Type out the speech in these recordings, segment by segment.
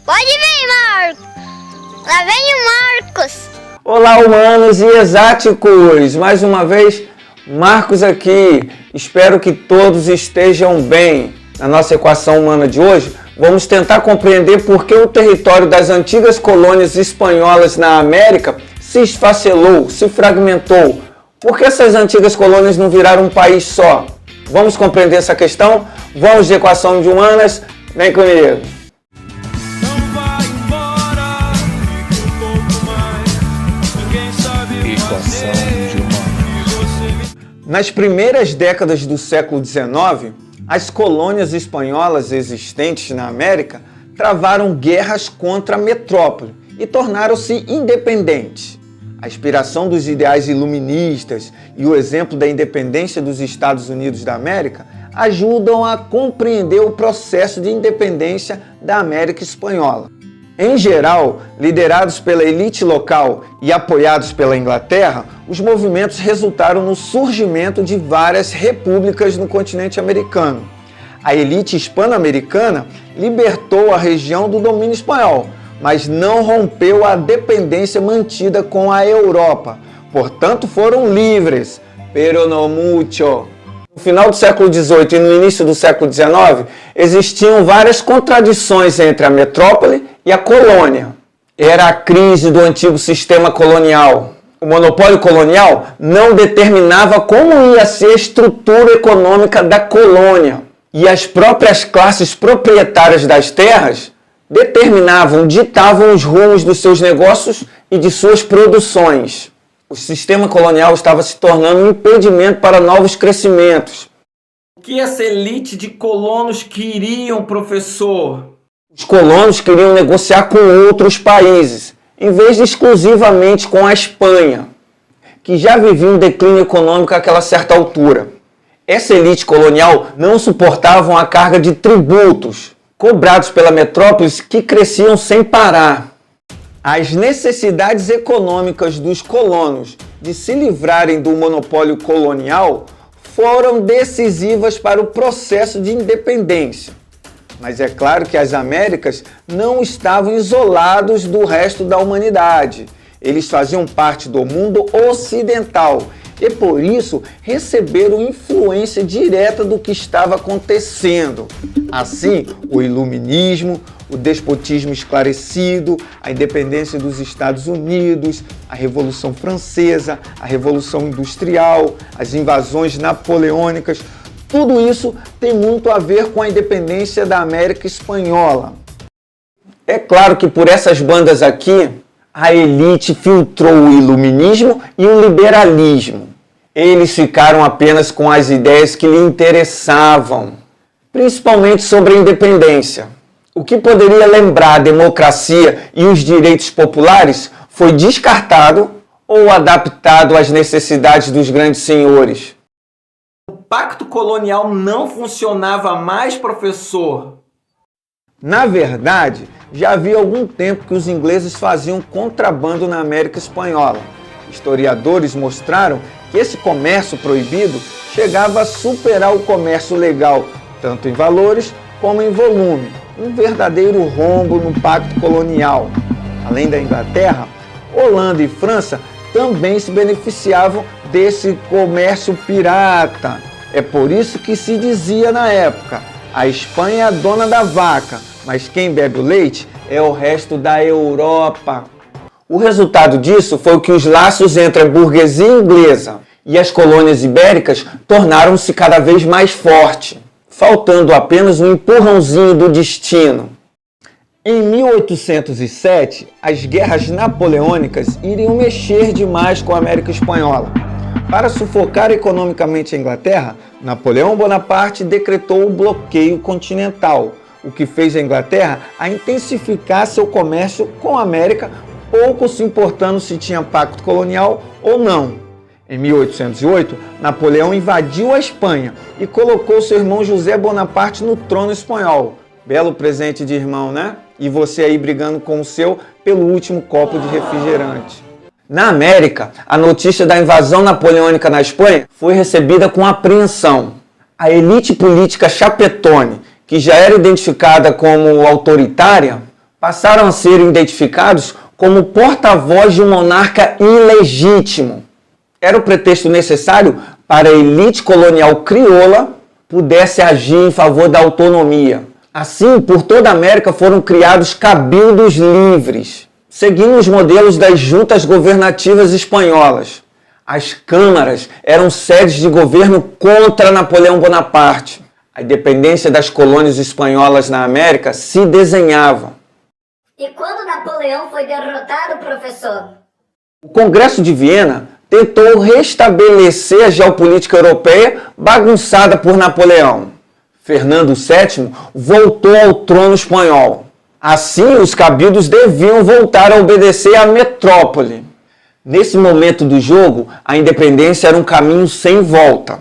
Pode vir, Marcos. Lá vem o Marcos. Olá, humanos e exáticos. Mais uma vez, Marcos aqui. Espero que todos estejam bem. Na nossa equação humana de hoje, vamos tentar compreender por que o território das antigas colônias espanholas na América se esfacelou, se fragmentou. Por que essas antigas colônias não viraram um país só? Vamos compreender essa questão? Vamos de equação de humanas? Vem comigo! Nas primeiras décadas do século XIX, as colônias espanholas existentes na América travaram guerras contra a metrópole e tornaram-se independentes. A inspiração dos ideais iluministas e o exemplo da independência dos Estados Unidos da América ajudam a compreender o processo de independência da América espanhola. Em geral, liderados pela elite local e apoiados pela Inglaterra, os movimentos resultaram no surgimento de várias repúblicas no continente americano. A elite hispano-americana libertou a região do domínio espanhol, mas não rompeu a dependência mantida com a Europa. Portanto, foram livres, pero no mucho. No final do século XVIII e no início do século XIX, existiam várias contradições entre a metrópole e a colônia. Era a crise do antigo sistema colonial. O monopólio colonial não determinava como ia ser a estrutura econômica da colônia. E as próprias classes proprietárias das terras ditavam os rumos dos seus negócios e de suas produções. O sistema colonial estava se tornando um impedimento para novos crescimentos. O que essa elite de colonos queriam, professor? Os colonos queriam negociar com outros países, em vez de exclusivamente com a Espanha, que já vivia um declínio econômico àquela certa altura. Essa elite colonial não suportava a carga de tributos cobrados pela metrópole que cresciam sem parar. As necessidades econômicas dos colonos de se livrarem do monopólio colonial foram decisivas para o processo de independência. Mas é claro que as Américas não estavam isolados do resto da humanidade. Eles faziam parte do mundo ocidental e, por isso, receberam influência direta do que estava acontecendo. Assim, o iluminismo, o despotismo esclarecido, a independência dos Estados Unidos, a Revolução Francesa, a Revolução Industrial, as invasões napoleônicas, tudo isso tem muito a ver com a independência da América Espanhola. É claro que por essas bandas aqui, a elite filtrou o iluminismo e o liberalismo. Eles ficaram apenas com as ideias que lhe interessavam, principalmente sobre a independência. O que poderia lembrar a democracia e os direitos populares foi descartado ou adaptado às necessidades dos grandes senhores. O pacto colonial não funcionava mais, professor? Na verdade, já havia algum tempo que os ingleses faziam contrabando na América Espanhola. Historiadores mostraram que esse comércio proibido chegava a superar o comércio legal, tanto em valores como em volume. Um verdadeiro rombo no pacto colonial. Além da Inglaterra, Holanda e França também se beneficiavam desse comércio pirata. É por isso que se dizia na época: a Espanha é a dona da vaca, mas quem bebe o leite é o resto da Europa. O resultado disso foi que os laços entre a burguesia inglesa e as colônias ibéricas tornaram-se cada vez mais fortes, faltando apenas um empurrãozinho do destino. Em 1807, as guerras napoleônicas iriam mexer demais com a América Espanhola. Para sufocar economicamente a Inglaterra, Napoleão Bonaparte decretou o bloqueio continental, o que fez a Inglaterra a intensificar seu comércio com a América, pouco se importando se tinha pacto colonial ou não. Em 1808, Napoleão invadiu a Espanha e colocou seu irmão José Bonaparte no trono espanhol. Belo presente de irmão, né? E você aí brigando com o seu pelo último copo de refrigerante. Na América, a notícia da invasão napoleônica na Espanha foi recebida com apreensão. A elite política chapetone, que já era identificada como autoritária, passaram a ser identificados como porta-voz de um monarca ilegítimo. Era o pretexto necessário para a elite colonial crioula pudesse agir em favor da autonomia. Assim, por toda a América foram criados cabildos livres, seguindo os modelos das juntas governativas espanholas. As câmaras eram sedes de governo contra Napoleão Bonaparte. A independência das colônias espanholas na América se desenhava. E quando Napoleão foi derrotado, professor? O Congresso de Viena tentou restabelecer a geopolítica europeia bagunçada por Napoleão. Fernando VII voltou ao trono espanhol. Assim, os cabildos deviam voltar a obedecer à metrópole. Nesse momento do jogo, a independência era um caminho sem volta.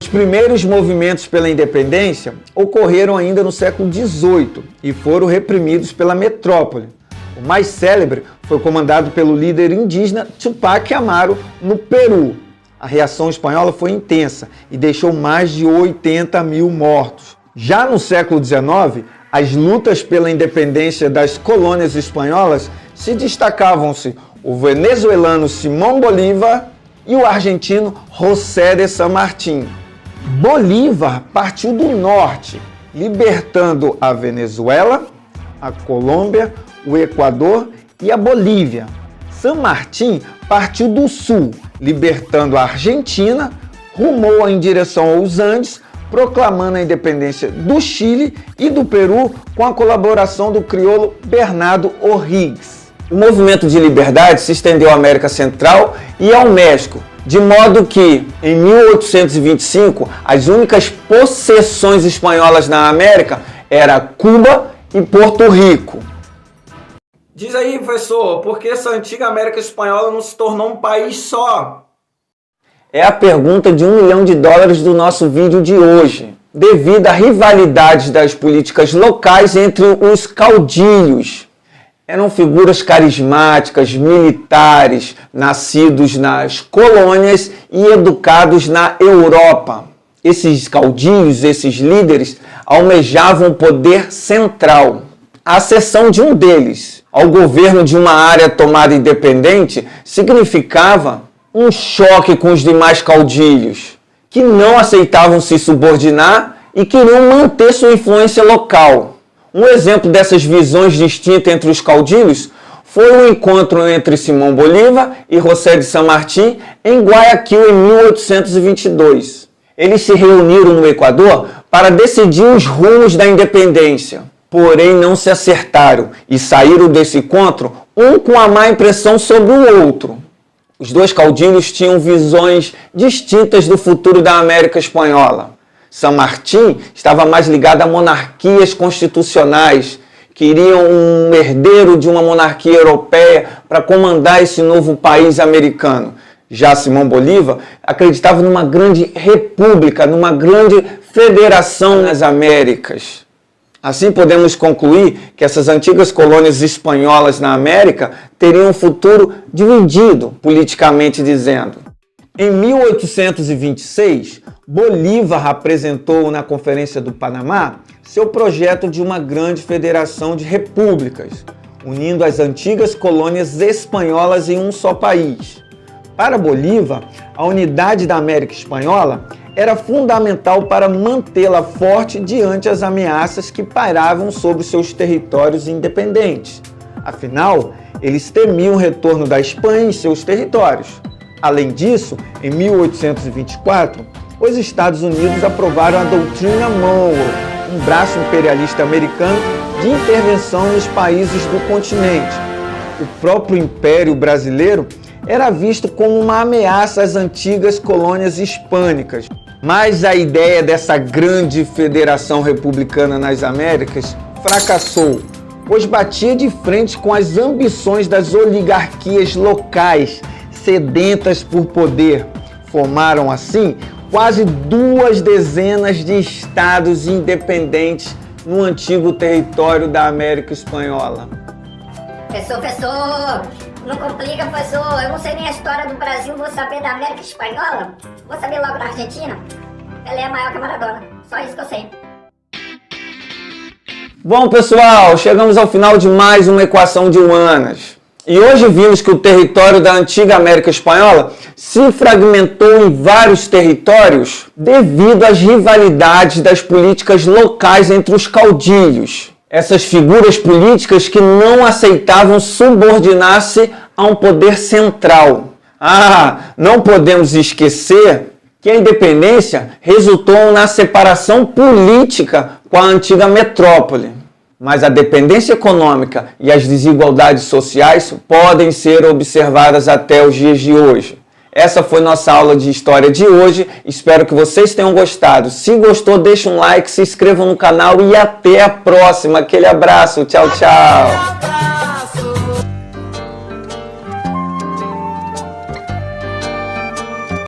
Os primeiros movimentos pela independência ocorreram ainda no século XVIII e foram reprimidos pela metrópole. O mais célebre foi comandado pelo líder indígena Tupac Amaru, no Peru. A reação espanhola foi intensa e deixou mais de 80 mil mortos. Já no século XIX, as lutas pela independência das colônias espanholas se destacavam-se o venezuelano Simón Bolívar e o argentino José de San Martín. Bolívar partiu do norte, libertando a Venezuela, a Colômbia, o Equador e a Bolívia. San Martín partiu do sul, libertando a Argentina, rumou em direção aos Andes, proclamando a independência do Chile e do Peru com a colaboração do crioulo Bernardo O'Higgins. O movimento de liberdade se estendeu à América Central e ao México, de modo que, em 1825, as únicas possessões espanholas na América eram Cuba e Porto Rico. Diz aí, professor, por que essa antiga América Espanhola não se tornou um país só? É a pergunta de $1 milhão do nosso vídeo de hoje. Devido à rivalidade das políticas locais entre os caudilhos. Eram figuras carismáticas, militares, nascidos nas colônias e educados na Europa. Esses caudilhos, esses líderes, almejavam o poder central. A acessão de um deles ao governo de uma área tomada independente significava um choque com os demais caudilhos, que não aceitavam se subordinar e queriam manter sua influência local. Um exemplo dessas visões distintas entre os caudilhos foi o encontro entre Simón Bolívar e José de San Martín em Guayaquil em 1822. Eles se reuniram no Equador para decidir os rumos da independência, porém não se acertaram e saíram desse encontro um com a má impressão sobre o outro. Os dois caudilhos tinham visões distintas do futuro da América Espanhola. San Martín estava mais ligado a monarquias constitucionais, queriam um herdeiro de uma monarquia europeia para comandar esse novo país americano. Já Simón Bolívar acreditava numa grande república, numa grande federação nas Américas. Assim podemos concluir que essas antigas colônias espanholas na América teriam um futuro dividido, politicamente dizendo. Em 1826, Bolívar apresentou na Conferência do Panamá seu projeto de uma grande federação de repúblicas, unindo as antigas colônias espanholas em um só país. Para Bolívar, a unidade da América Espanhola era fundamental para mantê-la forte diante as ameaças que pairavam sobre seus territórios independentes. Afinal, eles temiam o retorno da Espanha em seus territórios. Além disso, em 1824, os Estados Unidos aprovaram a Doutrina Monroe, um braço imperialista americano de intervenção nos países do continente. O próprio Império Brasileiro era visto como uma ameaça às antigas colônias hispânicas. Mas a ideia dessa grande federação republicana nas Américas fracassou, pois batia de frente com as ambições das oligarquias locais, sedentas por poder. Formaram, assim, quase 2 de estados independentes no antigo território da América Espanhola. Professor, não complica, professor. Eu não sei nem a história do Brasil, vou saber da América Espanhola? Vou saber logo da Argentina? Pelé é maior que Maradona, só isso que eu sei. Bom, pessoal, chegamos ao final de mais uma equação de humanas. E hoje vimos que o território da antiga América Espanhola se fragmentou em vários territórios devido às rivalidades das políticas locais entre os caudilhos. Essas figuras políticas que não aceitavam subordinar-se a um poder central. Não podemos esquecer que a independência resultou na separação política com a antiga metrópole. Mas a dependência econômica e as desigualdades sociais podem ser observadas até os dias de hoje. Essa foi nossa aula de história de hoje. Espero que vocês tenham gostado. Se gostou, deixa um like, se inscreva no canal e até a próxima. Aquele abraço. Tchau, tchau.